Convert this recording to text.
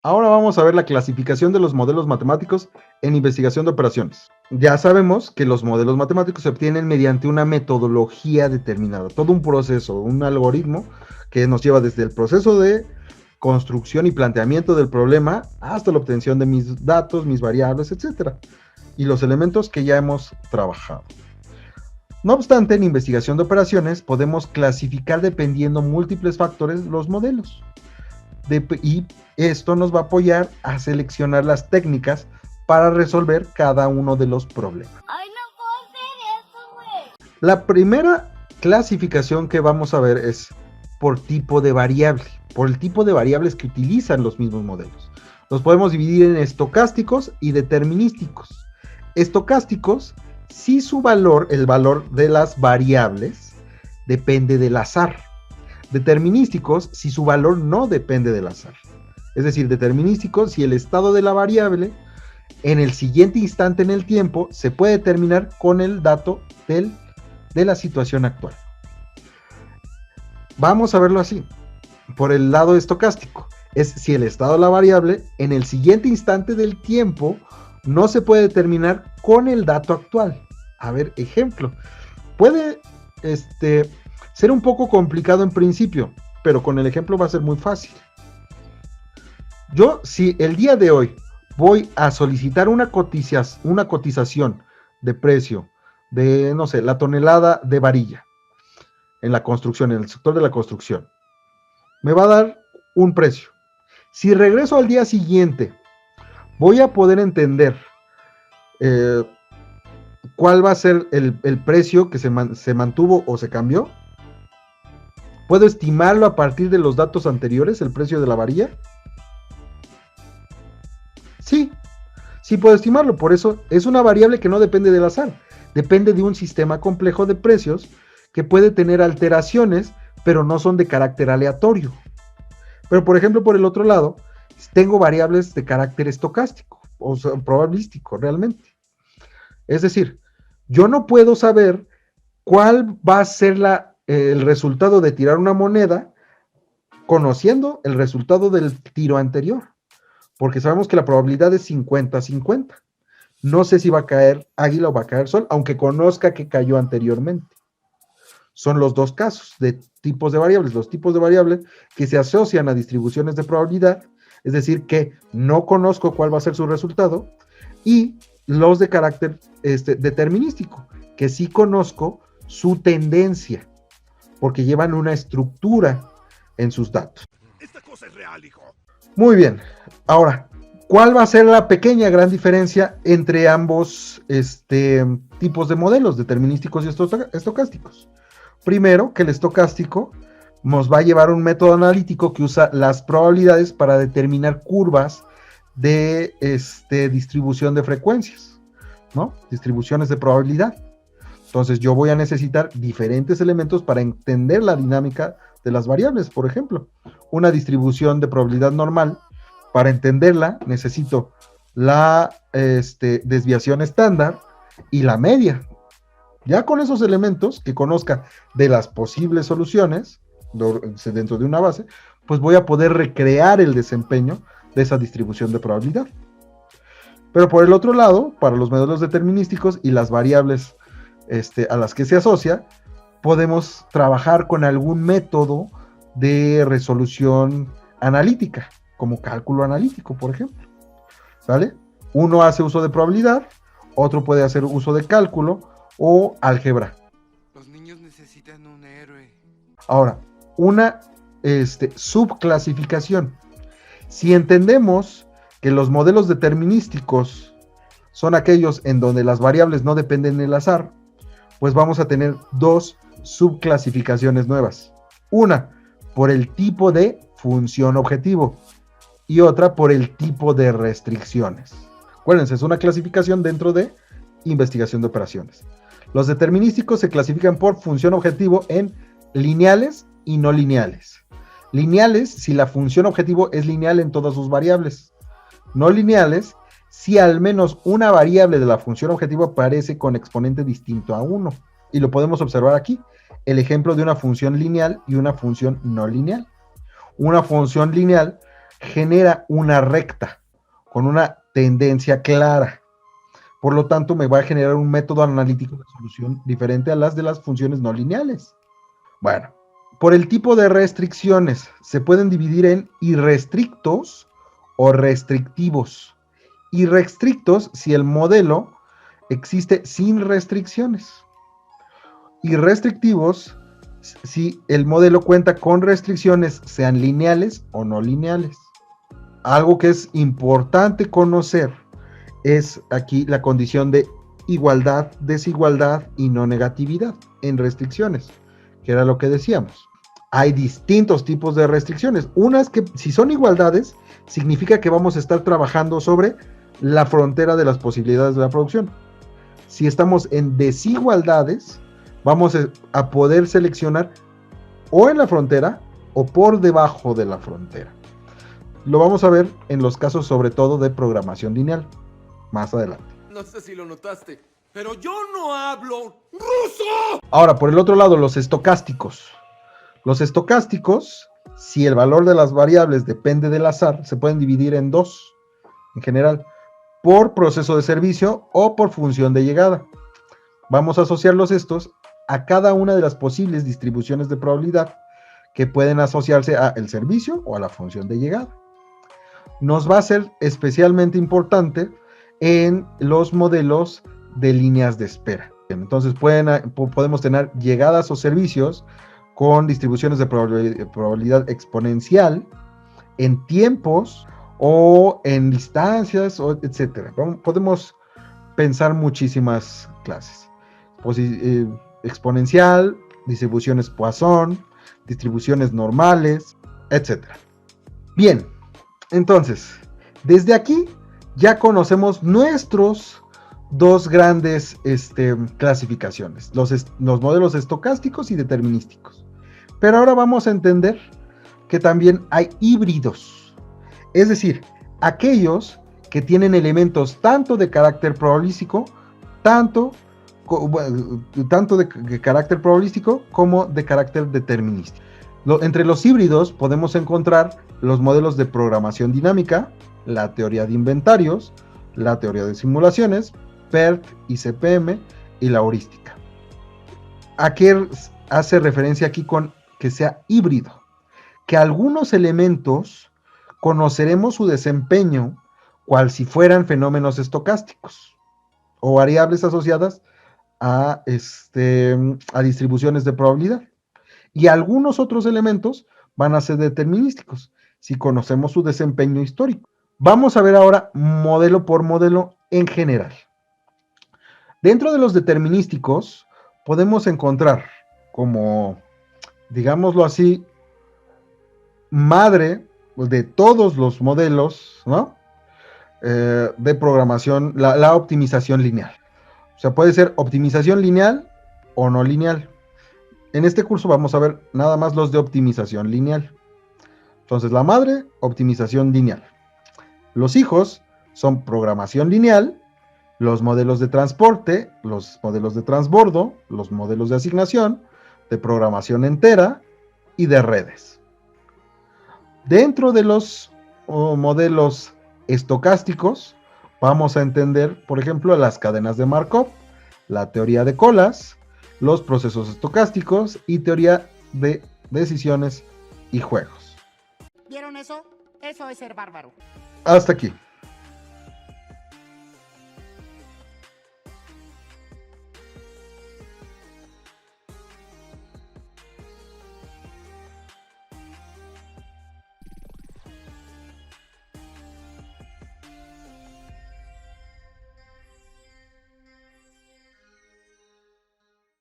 Ahora vamos a ver la clasificación de los modelos matemáticos en investigación de operaciones. Ya sabemos que los modelos matemáticos se obtienen mediante una metodología determinada, todo un proceso, un algoritmo que nos lleva desde el proceso de construcción y planteamiento del problema hasta la obtención de mis datos, mis variables, etcétera, y los elementos que ya hemos trabajado. No obstante, en investigación de operaciones podemos clasificar dependiendo múltiples factores los modelos y esto nos va a apoyar a seleccionar las técnicas para resolver cada uno de los problemas. Ay, no puedo hacer eso, güey. La primera clasificación que vamos a ver es por tipo de variable, por el tipo de variables que utilizan los mismos modelos. Los podemos dividir en estocásticos y determinísticos. Estocásticos, si su valor, el valor de las variables, depende del azar. Determinísticos, si su valor no depende del azar. Es decir, determinísticos, si el estado de la variable en el siguiente instante en el tiempo se puede determinar con el dato de la situación actual. Vamos a verlo así, por el lado estocástico. Es si el estado de la variable en el siguiente instante del tiempo no se puede determinar con el dato actual. A ver, ejemplo. Puede ser un poco complicado en principio, pero con el ejemplo va a ser muy fácil. Yo, si el día de hoy voy a solicitar una cotización de precio de, no sé, la tonelada de varilla en la construcción, en el sector de la construcción, me va a dar un precio. Si regreso al día siguiente, voy a poder entender cuál va a ser el precio que se mantuvo o se cambió. ¿Puedo estimarlo a partir de los datos anteriores, el precio de la varilla? Sí, sí puedo estimarlo. Por eso es una variable que no depende del azar. Depende de un sistema complejo de precios que puede tener alteraciones, pero no son de carácter aleatorio. Pero, por ejemplo, por el otro lado, tengo variables de carácter estocástico o probabilístico realmente. Es decir, yo no puedo saber cuál va a ser el resultado de tirar una moneda conociendo el resultado del tiro anterior, porque sabemos que la probabilidad es 50-50. No sé si va a caer águila o va a caer sol, aunque conozca que cayó anteriormente. Son los dos casos de tipos de variables. Los tipos de variables que se asocian a distribuciones de probabilidad, es decir, que no conozco cuál va a ser su resultado, y los de carácter determinístico, que sí conozco su tendencia, porque llevan una estructura en sus datos. Esta cosa es real, hijo. Muy bien. Ahora, ¿cuál va a ser la pequeña gran diferencia entre ambos tipos de modelos, determinísticos y estocásticos? Primero, que el estocástico nos va a llevar un método analítico que usa las probabilidades para determinar curvas de distribución de frecuencias, ¿no? Distribuciones de probabilidad. Entonces yo voy a necesitar diferentes elementos para entender la dinámica de las variables. Por ejemplo, una distribución de probabilidad normal, para entenderla necesito la desviación estándar y la media. Ya con esos elementos que conozca de las posibles soluciones dentro de una base, pues voy a poder recrear el desempeño de esa distribución de probabilidad. Pero por el otro lado, para los modelos determinísticos y las variables a las que se asocia, podemos trabajar con algún método de resolución analítica, como cálculo analítico, por ejemplo. ¿Vale? Uno hace uso de probabilidad, otro puede hacer uso de cálculo o álgebra. Los niños necesitan un héroe. Ahora, una subclasificación. Si entendemos que los modelos determinísticos son aquellos en donde las variables no dependen del azar, pues vamos a tener dos subclasificaciones nuevas. Una por el tipo de función objetivo y otra por el tipo de restricciones. Acuérdense, es una clasificación dentro de investigación de operaciones. Los determinísticos se clasifican por función objetivo en lineales y no lineales. Lineales si la función objetivo es lineal en todas sus variables. No lineales si al menos una variable de la función objetivo aparece con exponente distinto a 1. Y lo podemos observar aquí. El ejemplo de una función lineal y una función no lineal. Una función lineal genera una recta con una tendencia clara. Por lo tanto, me va a generar un método analítico de solución diferente a las de las funciones no lineales. Bueno, por el tipo de restricciones, se pueden dividir en irrestrictos o restrictivos. Irrestrictos si el modelo existe sin restricciones. Y restrictivos si el modelo cuenta con restricciones, sean lineales o no lineales. Algo que es importante conocer es aquí la condición de igualdad, desigualdad y no negatividad en restricciones, que era lo que decíamos. Hay distintos tipos de restricciones. Unas que, si son igualdades, significa que vamos a estar trabajando sobre la frontera de las posibilidades de la producción. Si estamos en desigualdades, vamos a poder seleccionar o en la frontera o por debajo de la frontera. Lo vamos a ver en los casos sobre todo de programación lineal, más adelante. No sé si lo notaste, pero yo no hablo ruso. Ahora, por el otro lado, los estocásticos. Los estocásticos, si el valor de las variables depende del azar, se pueden dividir en dos, en general, por proceso de servicio o por función de llegada. Vamos a asociarlos estos a cada una de las posibles distribuciones de probabilidad que pueden asociarse a el servicio o a la función de llegada. Nos va a ser especialmente importante en los modelos de líneas de espera. Entonces podemos tener llegadas o servicios con distribuciones de probabilidad exponencial en tiempos o en distancias, etc. Podemos pensar muchísimas clases. Exponencial, distribuciones Poisson, distribuciones normales, etc. Bien, entonces, desde aquí ya conocemos nuestros dos grandes clasificaciones, los modelos estocásticos y determinísticos. Pero ahora vamos a entender que también hay híbridos, es decir, aquellos que tienen elementos tanto de carácter probabilístico, tanto de carácter probabilístico como de carácter determinístico. Entre los híbridos podemos encontrar los modelos de programación dinámica, la teoría de inventarios, la teoría de simulaciones, PERT, ICPM y la heurística. ¿A qué hace referencia aquí con que sea híbrido? Que algunos elementos conoceremos su desempeño cual si fueran fenómenos estocásticos o variables asociadas a distribuciones de probabilidad. Y algunos otros elementos van a ser determinísticos si conocemos su desempeño histórico. Vamos a ver ahora modelo por modelo en general. Dentro de los determinísticos podemos encontrar como, digámoslo así, madre de todos los modelos, ¿no? De programación, la optimización lineal. O sea, puede ser optimización lineal o no lineal. En este curso vamos a ver nada más los de optimización lineal. Entonces, la madre, optimización lineal. Los hijos son programación lineal, los modelos de transporte, los modelos de transbordo, los modelos de asignación, de programación entera y de redes. Dentro de los modelos estocásticos, vamos a entender, por ejemplo, las cadenas de Markov, la teoría de colas, los procesos estocásticos y teoría de decisiones y juegos. ¿Vieron eso? Eso es ser bárbaro. Hasta aquí.